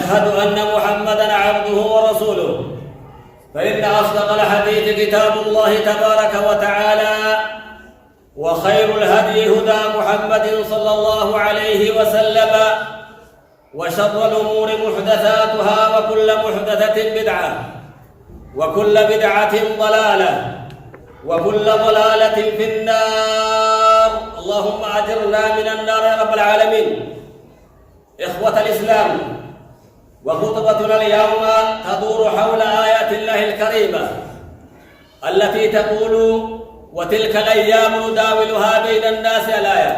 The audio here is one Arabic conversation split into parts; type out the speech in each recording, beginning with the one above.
وأشهد أن محمدًا عبده ورسوله، فإن أصدق الحديث كتاب الله تبارك وتعالى، وخير الهدي هدى محمد صلى الله عليه وسلم، وشر الأمور محدثاتها، وكل محدثة بدعة، وكل بدعة ضلالة، وكل ضلالة في النار. اللهم أجرنا من النار يا رب العالمين. إخوة الإسلام، وخطبتنا اليوم تدور حول آيات الله الكريمة التي تقول: وتلك الأيام نداولها بين الناس. الآية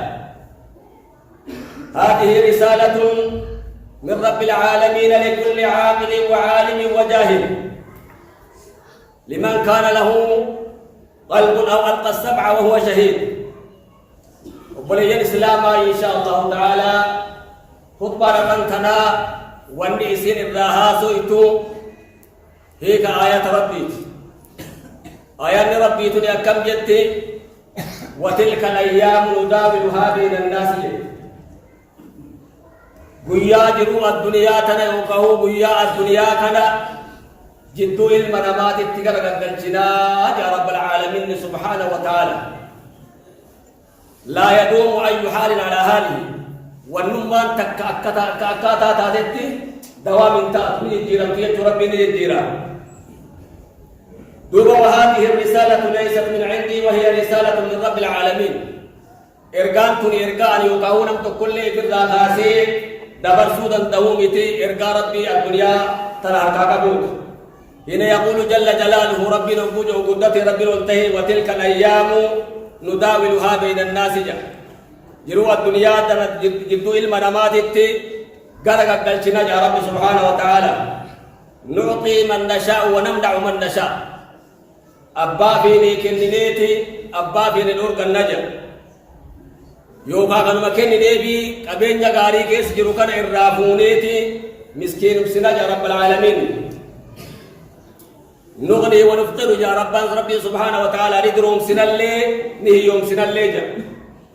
هذه رسالة من رب العالمين لكل عاقل وعالم وجاهل، لمن كان له قلب أو ألقى السمع وهو شهيد. وبلي الإسلام إن شاء الله تعالى خطبة رمتنا والنئسين الراها سويتو هيك آيات ربي. آيات ربي تني أكم جدتي: وتلك الأيام نداولها بين الناس. قيا جروا الدنيا تنوقه قيا الدنيا كنا جدو المنامات اتقرق الجنات يا رب العالمين سبحانه وتعالى. لا يدوم أي حال على حاله، والنمان تكاكاتا تاتي دوام تأتمي الجيران كي ربنا الجيران. دوبا وهذه الرسالة ليست من عندي، وهي رسالة من رب العالمين. إرقان تني إرقان يقاونا كل إبرا خاسي دبر سودا دومتي إرقا ربي الدنيا ترى كاكابوك. هنا يقول جل جلاله: ربي نبوج وقدت ربي ننتهي وتلك الأيام نداولها بين الناس. جروا الدنيا جدو المنامات قرق قلتنا يا رب سبحانه وتعالى. نعطي من نشاء ونمنع من نشاء. أبا فيني كنينيتي أبا فيني الأرق النجم يوكا كانوا مكيني نبي قبين غاري كيس جروكان الرافونيتي مسكين بسنا يا رب العالمين. نغني ونفطر يا ربي سبحانه وتعالى. ندروم سنا اللي نهيوم سنا اللي جا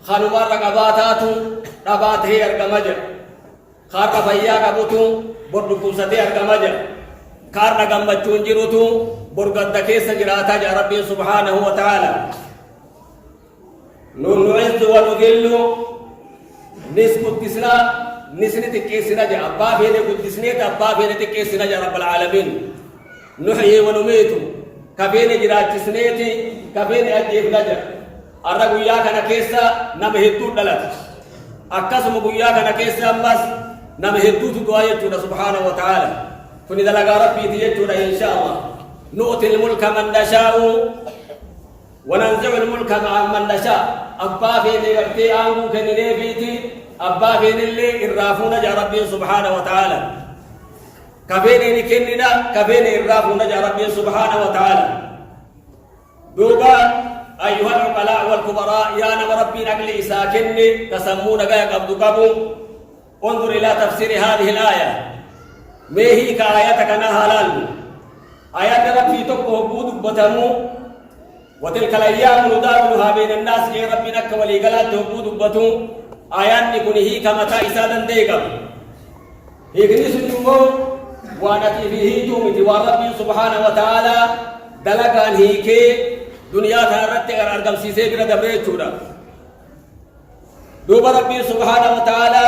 خانوار رقباتاتو ربات هي أرقمجا خارق فيا قبوتو بردكو ستي أرقمجا خارق قمبتون جروتو برقد كيس جراتا يا ربي سبحانه وتعالى. نعز ونذل نسك التسنا نسنة كيسنا جا أبا فيني قدسنيت أبا فيني كيسنا يا رب العالمين. نحيي ونميت كفيني جرات تسنيتي كفيني أجيب نجا. أرى قياك نكيسا نمهدو دلت أكاسم قياك نكيسا أمس نمهدو تدعي سبحانه وتعالى. فندلق ربي تيجتنا إن شاء الله. نؤتي الملك من نشاء وننزع الملك مع من نشاء. أبا فين يبتي أنغو كنيني فيتي أبا فين اللي إرافونا جا ربي سبحانه وتعالى. كفين نكننا كفين إرافونا جا ربي سبحانه وتعالى. دوبا أيها العقلاء والكبراء يا نم ربي نقلي ساكني تسمون غاية قبض قبو. انظر إلى تفسير هذه الآية. ما هي كآياتك نهالان آيات ربي تقوه بود بتمو. وتلك الأيام نداولها بين الناس يا ربي نك ولي قلات بود بتو. آيات نكون هي كما تايسادا ديقا هيك نسجمو وانتي فيه تومتي وربي سبحانه وتعالى دلقان هيك دنيا تهرت أرقم سيسي بنا دبريت شورا. دوب ربي سبحانه وتعالى: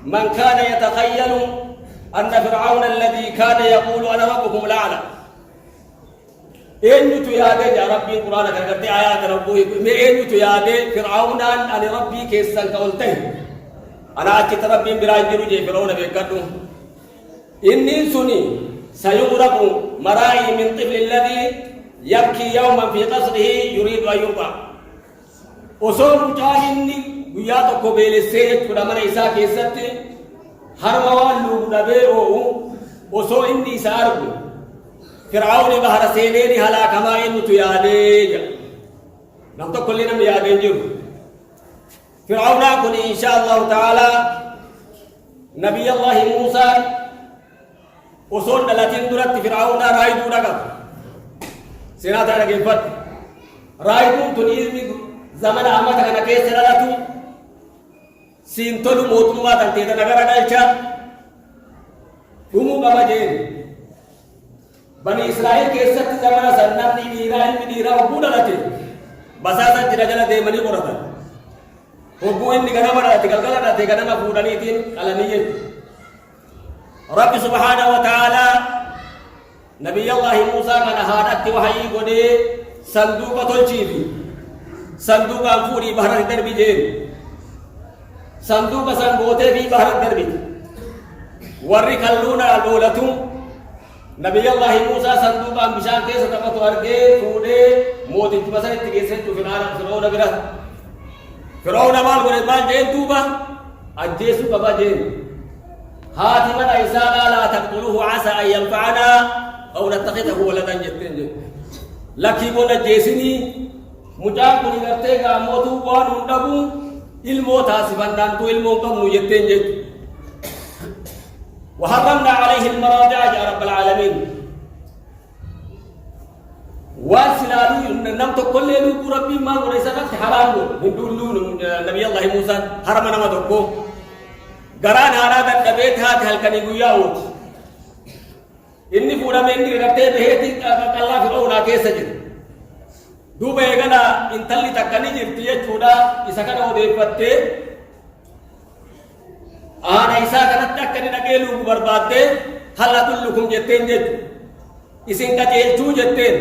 من كان يتخيل أن فرعون الذي كان يقول أنا ربكم الأعلى. إن يتيادي يا ربي القرآن كرتي آيات ربوي إن يتيادي فرعون أنا ربي كيسان قولته أنا أكيد ربي براي جي فرعون بيكدو. إني سني سيغرق مرائي من طفل الذي يبكي يوما في قصره يريد أن يرضع. وصول جاهني وياتو كوبيل السيد كنا من إساء كيستي هرموان لوگ نبيعو وصول إني ساربو فرعون بحر سينيني هلا كما إنو تيادي نمتو كلنا ميادين جرو. فرعون أكون إن شاء الله تعالى نبي الله موسى وصول نلاتين درات فرعون رايدو نقب سينات أنا كيفت رايدو تنيزمي زمن أمات أنا كيس سنالاتو سينتولو موتما تنتيتا نغرا دالشا أمو بمجين بني إسرائيل كيست زمان سنم نيرا وبودا لتي بساسا جرجلا دي مني قرطا وبو إني غنما لتي قلقلا لتي غنما فودانيتين على نية رب سبحانه وتعالى نبي الله موسى كان هادت وحي قدي صندوق تلشيبي صندوق أنفوري بحر الدربي جين صندوق سنبوتي في بحر الدربي ورّي كلونا الأولتم نبي الله موسى صندوق بشان كيس تقطع أرجع فودي موت إتباسا إتجسد فرعون بره فرعون مال جين توبا أجيسو بابا جين هاتي من عيسى لا تقتلوه عسى أن ينفعنا أو نتخذه ولدا جتين لكي بونا جيسني مجاك بني نرتيغا موتو وان ندبو الموت حاسبان دانتو الموت كم جتين جت وحرمنا عليه المراضع يا رب العالمين واسلالو نمت كل لو ربي ما وليس حرام من دون نبي الله موسى حرمنا ما دكو غران هذا البيت هذا هلكني غياوت إني فورا مني رتّي بهتي كلا فرعون كيسجد دوبا يغنا انتلي تكني جرتي چودا إسكنا وديفتة آنا إسا كانت تكني نقلو بربادة هلا كلكم جتين جت إسين كجيل چو جتين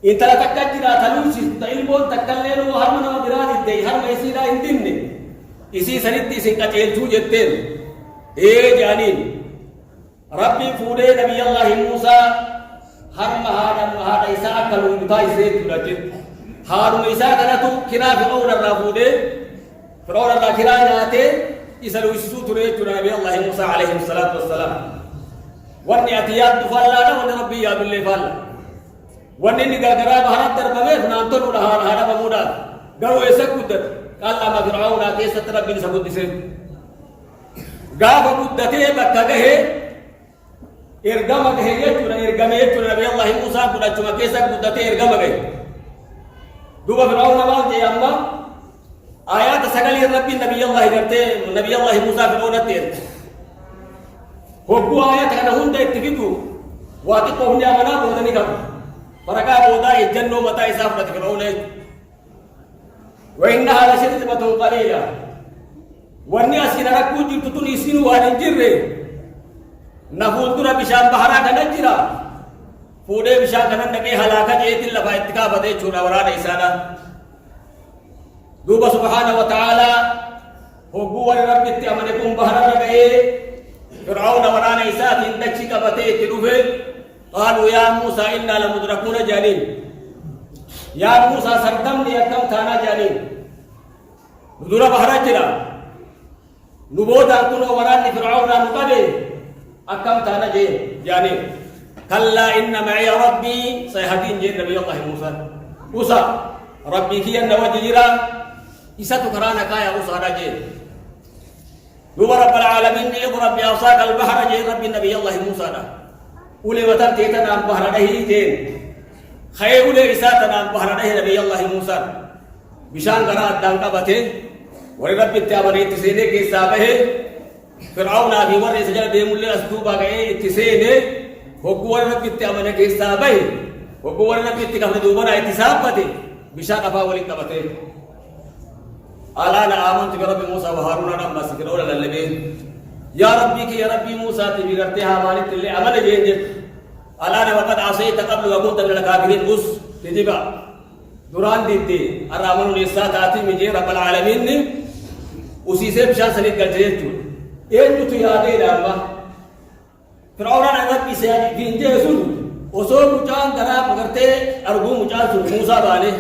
انتلا تكجرا تلوشي تإلمون تكللو هرمنا براد الدي هرم إسيرا انديني إسي سنت إسين كجيل چو جتين إيه جانين ربي فودي نبي الله موسى هرم هذا إسا كلو متا إسير تلجت هارم إسا كانتو كنا فرعون الرافودي فرعون الرا كنا ناتي إسلو إسسو تريد نبي الله موسى عليه الصلاة والسلام واني أتياد فلانا وان ربي يا بالله فلا واني نقاقرا بحرات دربامي فنانتون ونهار هذا بمودا قالوا إسا قدر قال لما فرعون كيسة ربي نسبت دسين قاف قدته بكته إرقام كهيتنا إرقام يتنا نبي الله موسى قد أجمع كيسا قدته إرقام كهي دوبا فرعون مال جي أما آيات سقل ربي نبي الله قرته نبي الله موسى فرعون تير هو آيات كان هنده اتفقوا واتقوا هنده أمنا بودني كم فرقا بودا الجنة متى إسافة فرعون وإنها لشرطة قليلة واني أسكن ركو جلت تنسين وان جره نفول ترى بشان بحرا كنجرا فودي بشان كنن نبي هلاكا جيت اللفا اتقابة دي چونا ورانا إسانا دوبا سبحانه وتعالى هو رب اتعملكم بحرا ربئي فرعون ورانا إسات اندكشي كبتي تلوفي قالوا يا موسى إنا لمدركون جانين يا موسى سردمني أكم تانا جانين ندورا بحرا جرا نبودا كنو وراني فرعون نقبي أكم تانا جانين كلا إن معي ربي سيهدين جين نبي الله موسى ربي كي أن وجيرا إساتو كرانا كايا موسى جين دوبا رب العالمين اضرب بعصاك البحر جين ربي نبي الله موسى أولي وترتيتنا عن بحر ده جين خير أولي إساتنا عن بحر ده نبي الله موسى بشان قرأت دان قبته ورب التابر اتسينه کے سابه فرعون ابي ور سجل دے مل اسدوبا گئے اتسينه وقور رب التابر کے سابه وقور رب التابر دوبنا اتسابته بشان ابا ولي قبته الا آمنت برب موسى وهارون لما سكروا للبين يا ربي كي يا ربي موسى تبيرتها مالك اللي عمل جيد الا وقد عصيت قبل وكنت من الكافرين بس تجيبا دوران ديتي الرحمن الاساتاتي من رب العالمين उसी से बिशान सलीत कर जेल चुन एक तो याद है रामा فرعون أنا بيسي فينجي سن وصول مجان درا بغرتي أرجو مجان سن موسى بالي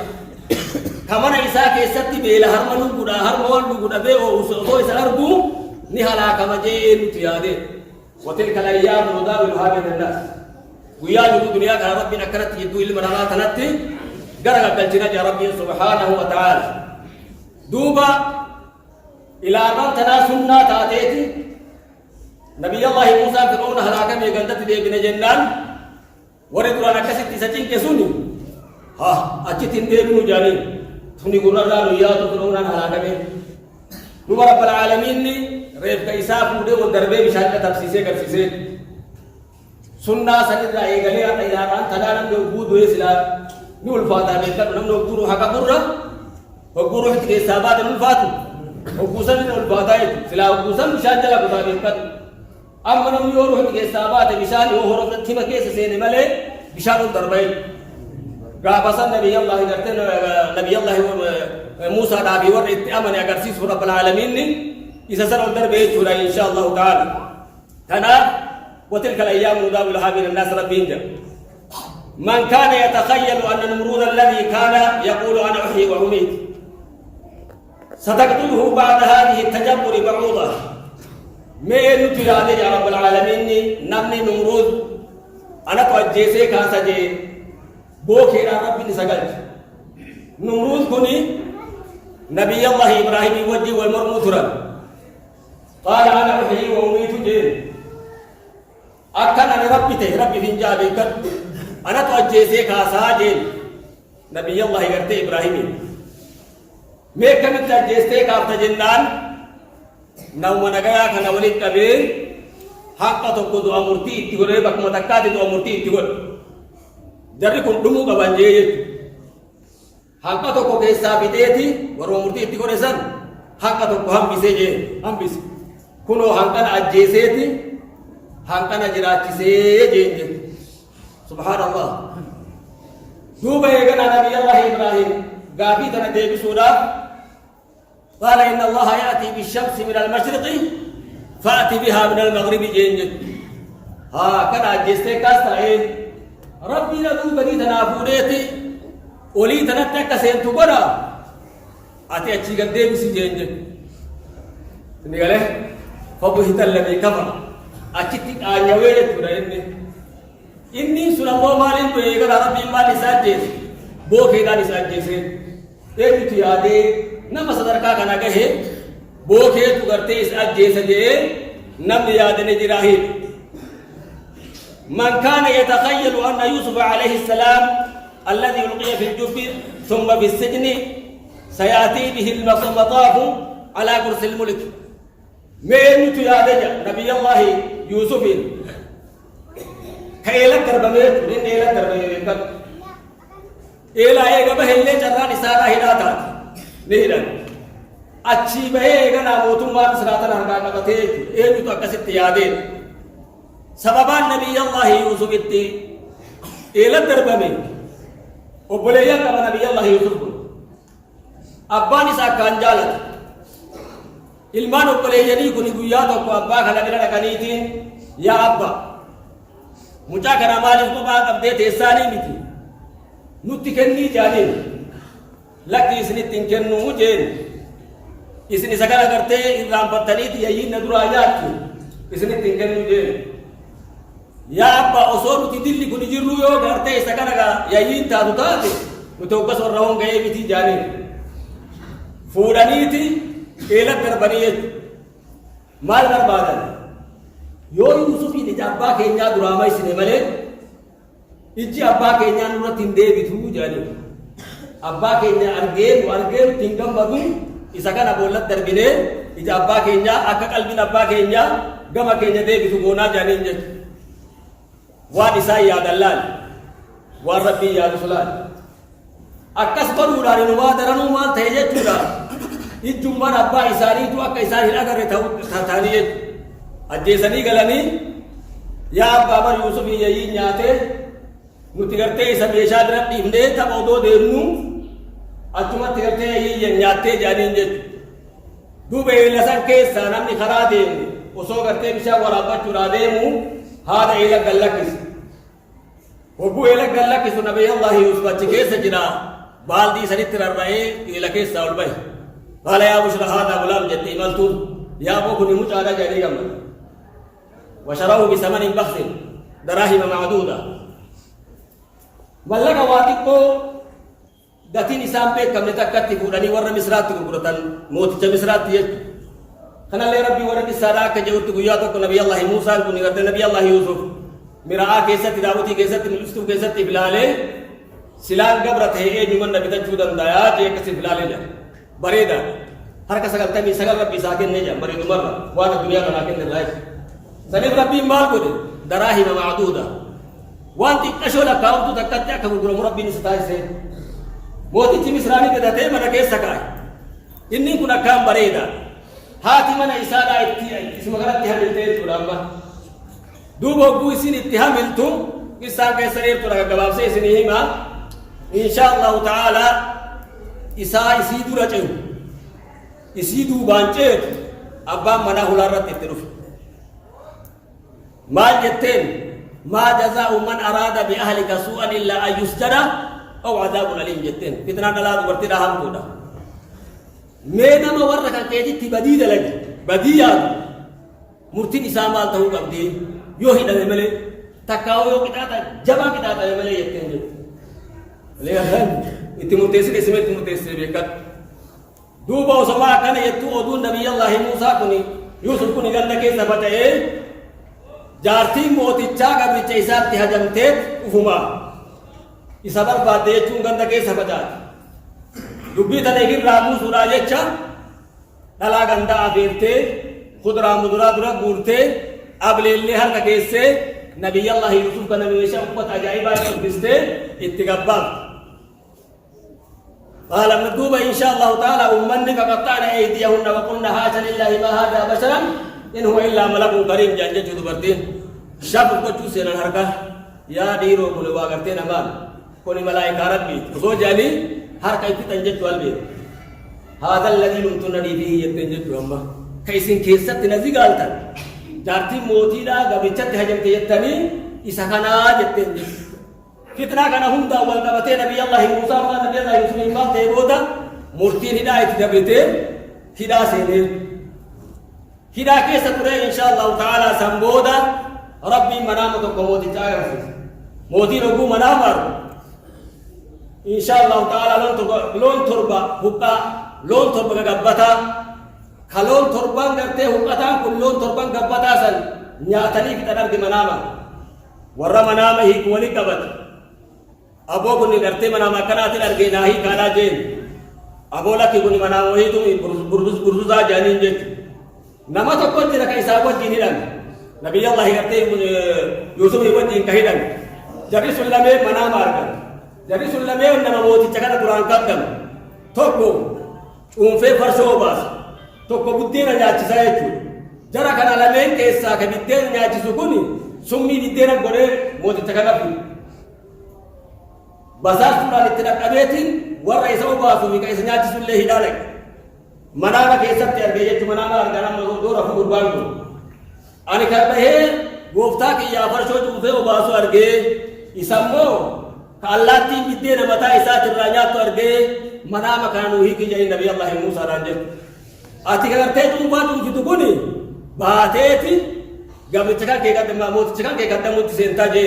كمان عيسى كيسات بيلا هرمانو بودا هرمان بودا بيه وصول إسا أرجو نهلا كما جين تيادي وتلك الأيام نداولها بين الناس ويا جدو دنيا كان ربي نكرت يدو المنالا تنتي غرق الجنة يا ربي سبحانه وتعالى دوبا إلى من تناسلنا تاتيتي نبي الله موسى فرعون هلاكم يغندت دي بن جنان وريدرانا كسيت سچين كسوني ها اچتين دي بن جاني ثني غرنا يا فرعون هلاكم رب العالمين ريف كيسا فودي والدربي بشان تفسيسه كرسيسه سنة سنة إيجالي إلى أن تنام بوجود ويسلا نقول فاتا بيتا نقول نقول حكا برا وقولوا حتى سابات نقول فاتو وقوسا نقول فاتا سلا وقوسا مشان جلا بتا بيتا أما نقول يورو حتى سابات مشان يوهرو فتيما كيس سين ملء مشان الدربي قابسا نبي الله قرتنا نبي الله موسى نبي ورد أمن أجرسيس رب العالمين إذا سر الدربي تورا إن شاء الله تعالى تنا وتلك الأيام نداولها بين الناس ربين من كان يتخيل أن نمرود الذي كان يقول أنا أحيي وأميت ستقتله بعد هذه التجبر بعوضة ما نتي عليه يا رب العالمين نمني نمرود أنا توجيسي كان سجي بوكي ربي نسجد نمرود كوني نبي الله إبراهيم يوجي والمرموترا قال أنا أحيي وأميت جيل أكن أنا ربي فينجا بيكر أنا توجيسي كاساجين نبي الله يرتي إبراهيم ميكا متجيسي كافتا جنان نوم نغايا كان ولد كبير حقا تقود أمورتي تقول بك متكاتي تو أمورتي تقول جري كن دمو كبانجي حقا تقود كيسا بيتي ورو أمورتي تقول إسان حقا تقود هم بيسي هم بيسي كنو حقا أجيسي حقا نجراتي سبحان الله دوبا يغنى نبي الله إبراهيم قابي تندي بسورة قال إن الله يأتي بالشمس من المشرق فأتي بها من المغرب جنجد كان أجيستي كاستعين ربي ندو بدي تنافوريتي ولي تنتك سينتو بنا أتي أتشي قد بسي جنجد نقاله فبهت الذي كفر أتشتك آنيوية تنين إني سنة الله مالين بيغر ربي مالي ساجيس بوكي داني ساجيسين ایک تو یادے نم صدرکا کنا کہے بوکے تو کرتے اس اجے سجے نم یادنے جراہی من كان يتخيل أن يوسف عليه السلام الذي ألقي في الجب ثم في السجن سيأتي به المطاف على كرسي الملك من يادج نبي الله يوسف كيلا كربميت من إيلا كربميت إيلا إيغا بهلة جران إسارة هلاتا نهلا أچھی بهيغا ناموتم ما بسراتا نرقا قطعه إيلو تو أكسد يادين سببان نبي الله يوسف التي إيلا دربمي وبليا كما نبي الله يوسف أباني ساكان جالت ilmaan obboleeyyanii kun guyyaa tokko abbaa kana bira dhaqaniitiin yaa abba mucaa kana maaliif kophaa qabdee teessaanii miti nutti kennii jaaniin lakki isinitti hin kennuu jeen isin isa kana gartee irraanfattaniiti yayyiin na duraa nyaattu isinitti hin kennuu jeen yaa abba osoo nuti dilli kun jirru yoo gartee isa kana yayyiin taatu taate nuti obba sorra honga'ee miti jaaniin fuudhaniiti إيلك دربانية مال بربادن يو يوسف يدي أبا كينيا دراما يسنمله إجي أبا كينيا نورا تندي بيتو جاني أبا كينيا أرجل تينكم بدون إذا كان أقولك دربينه إجي أبا كينيا أكا قلبين أبا كينيا جما كينيا دي بيتو مونا جاني نج وانسا يا دلال وربي يا رسولان أكاس برورا رنوا درانو مال تهجت تورا इज्जुम्मान अब्बा इसारी तो अक्का इसारी हिला कर रहे था थानिये अज्जेसनी गलनी या अब्बा मर यूसुफ यही न्याते नुतिगरते इस बेशा दरब टीमने तब ओदो देवनु अचुमत तिगरते यही न्याते जानी ने दुबे लसन के सनम निखरा दे उसो करते बिशा वराबा चुरा दे मु हाद इला गल्लकिस वबु इला गल्लकिस नबी अल्लाह यूसुफ चिके सजना बालदी सनित्र रहे इला के साउल भाई قال يا بشرى هذا غلام جدي ملتون يا ابو كن مجادا جاري كم وشروه بثمن بخس دراهم معدوده ملك واتقو دتي نسام पे कमने तक कत्ती फुरानी वर मिसरात गुरतन मोत च मिसरात ये खना ले रब्बी वर की सारा के जो गुया तो नबी अल्लाह मूसा को निगरते नबी अल्लाह यूसुफ मेरा आ कैसे दावती कैसे मुस्तु कैसे बिलाले सिलान गबरत है ए जुमन नबी तक चुदन दया जे कैसे बिलाले जा बरेदा harka sagal rabbi sakin neja bari dumarra wana dunia kana ken rai sani rabbi mal ko de darahima ma'duda wanti kashola kauntu takatya ka guru rabbi ni stai se moti timisrani ke date mana ke sakai inni kuna kam bareda hati mana isada itti ismagarat tihamil te turamba dubo gu isin ittihamil tu kisan ke sarir tu raga gabab se isini hima insyaallah taala isa isi dura cew isi du bancet abba mana hularat ittiruf ma jetten ma jazaa'u man arada bi ahlika su'an illa ay yusjada aw adabun alim jetten fitna dalal berti daham tuda mena ma warra kan keji tibadida lagi badiya murtin isamal tahu kabdi yo hidane mele takaw yo kita jaba kita ta mele yetten je lehan itimutesir isme itimutesir bekat duba sama kana yetu odun nabi allah musa kuni yusuf kuni ganda ke sabatae jarti moti chaga bi chaisat ti hajamte ufuma isabar bade chunganda ke sabatat dubbi tane gir ramu surajecha dala ganda abirte khudra mudra dura gurte ablille har ka kesse nabi allah yusuf kana mesha upat ajaiba biste ittigabba قال مكتوبة إن شاء الله تعالى أمني فقطعنا أيديهن وقلنا هذا لله ما هذا بشرا إن هو إلا ملك كريم جانجة جدوبرتين شاب كتشو سينا الحركة يا ديرو بلوا کرتين أمان كوني ملائكة ربي خصو جاني حركة تنجة والبيت هذا الذي نمتنني فيه يتنجة أما كيسين كيسة تنزي قالتا جارتي موتي لا قبيتت هجمت يتني إساكنا جتنجة فتنة كان هم دا والنبتة نبي الله موسى ونبي الله يوسف إمام تيبودا مرتين هداية تدبتة هدا سينير هدا كيسة ترى إن شاء الله تعالى سنبودا ربي منامك كموتي تعرف موتي ربو منامر إن شاء الله تعالى لون تربة هكا لون تربة كبتا كلون تربة كبته هكا كل لون تربة كبتا سن نياتني في تنام منامر ورا منامه هي كوني كبت अबो कुनी करते मना मकना ते लगे नाही काला जेन अबोला की कुनी मना वही तुम बुरजुजा जानी जे नमा तो कोन तेरा कैसा को जिनी रंग नबी अल्लाह करते यूसुफ को जिन कही रंग जरी सुल्लमे मना मार कर जरी सुल्लमे नमा मोती चकन कुरान कदम थोको उनफे फरसो बस तो को बुद्धि न जाची साय जरा kana lamen कैसा के बिद्दे न जाची सुकुनी सुम्मी बिद्दे न गोरे मोती चकन basas turan itina kabetin warra isa ubasu mi kaisa nyati sulle hidalek manana ke sabte arge tu manana argana mo do rafu urbangu ani karta he gofta ki ya farsho tu fe ubasu arge isammo kallati bidde na mata isa tiranya to arge manama kanu hi ki jai nabi allah musa ranje ati karte tu ba tu fitu kuni baateti gabitaka ke kadam mo chaka ke kadam mo senta je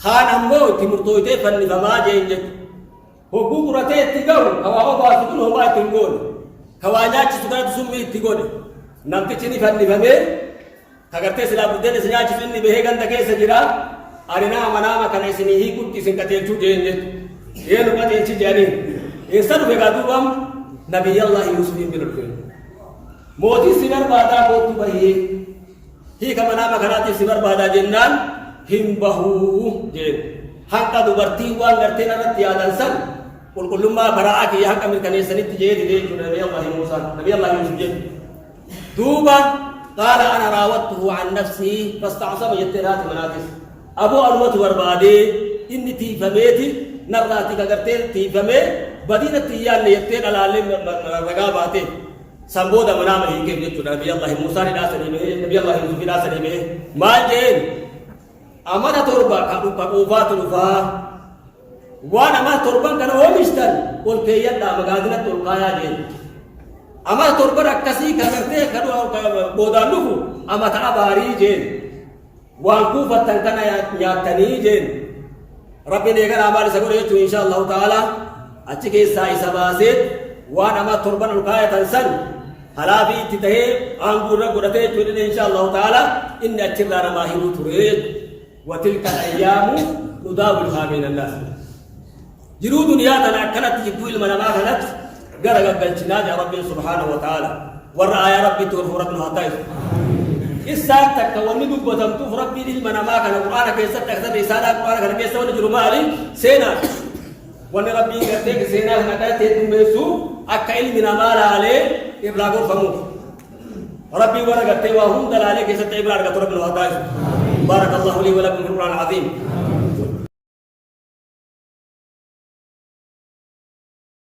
خان أمو تمرتويته فني فما جينج هو بكرته تيجاو هو باسكون هو ما تنقول هواجات سكرت سمي تيجون نمتي تني فني فمه هكذا سلا بدين سنيا تسني بهجان تكيه سجرا أرينا منا ما كان يسني هي كنت سنكتير شو جينج ये लोग ये चीज़ जाने ये सब बेगादू हम नबी अल्लाह यूसुफ भी मिलते मोदी सिमर बादा को तू भाई ही कमना बखराती सिमर बादा जिन्नान himbahu je hakka du berti wan ngerti narat tiadan san kulumma baraa ki hakka min kanisani je de nabi allah musa nabi allah yusuf je duba qala ana rawattuhu an nafsi fasta'sama yatirat manatis abu alwat warbade inni ti fameti narati ka garte ti fame badina tiyan yette alalim raga bate samboda manama hi ke nabi allah musa ni dasani me nabi allah yusuf ni dasani me majen amana torba kabufa turfa wana ma torban kana omistan ol kayya da magadina tolkaya je amana torba rakasi karte kadu bodalufu amata abari je wan ku fatan kana ya tani je rabbi ne gara amal sagore tu insyaallah taala achike sai sabase wana ma torban olkaya tansan halabi titahe angura gurate tu insyaallah taala inna achirra mahiru ture وتلك الأيام نداولها بين الناس جرو دنيا تنا كانت يدوي المنامات قرق الجناج يا ربي سبحانه وتعالى ورأى يا ربي تغفر ربنا هتايس إساك تكوني دبتم تف ربي للمنا ما كان القرآن كيسا تكتب رسالة القرآن كان كيسا ونجر مالي سينا وان ربي قرتك سينا هناك تدمسو أكا علمنا مالا عليه إبلاغ فموت ربي ورقته وهم دلالي كيسا تإبلاغ ربنا هتايس بارك الله لي ولكم في القرآن العظيم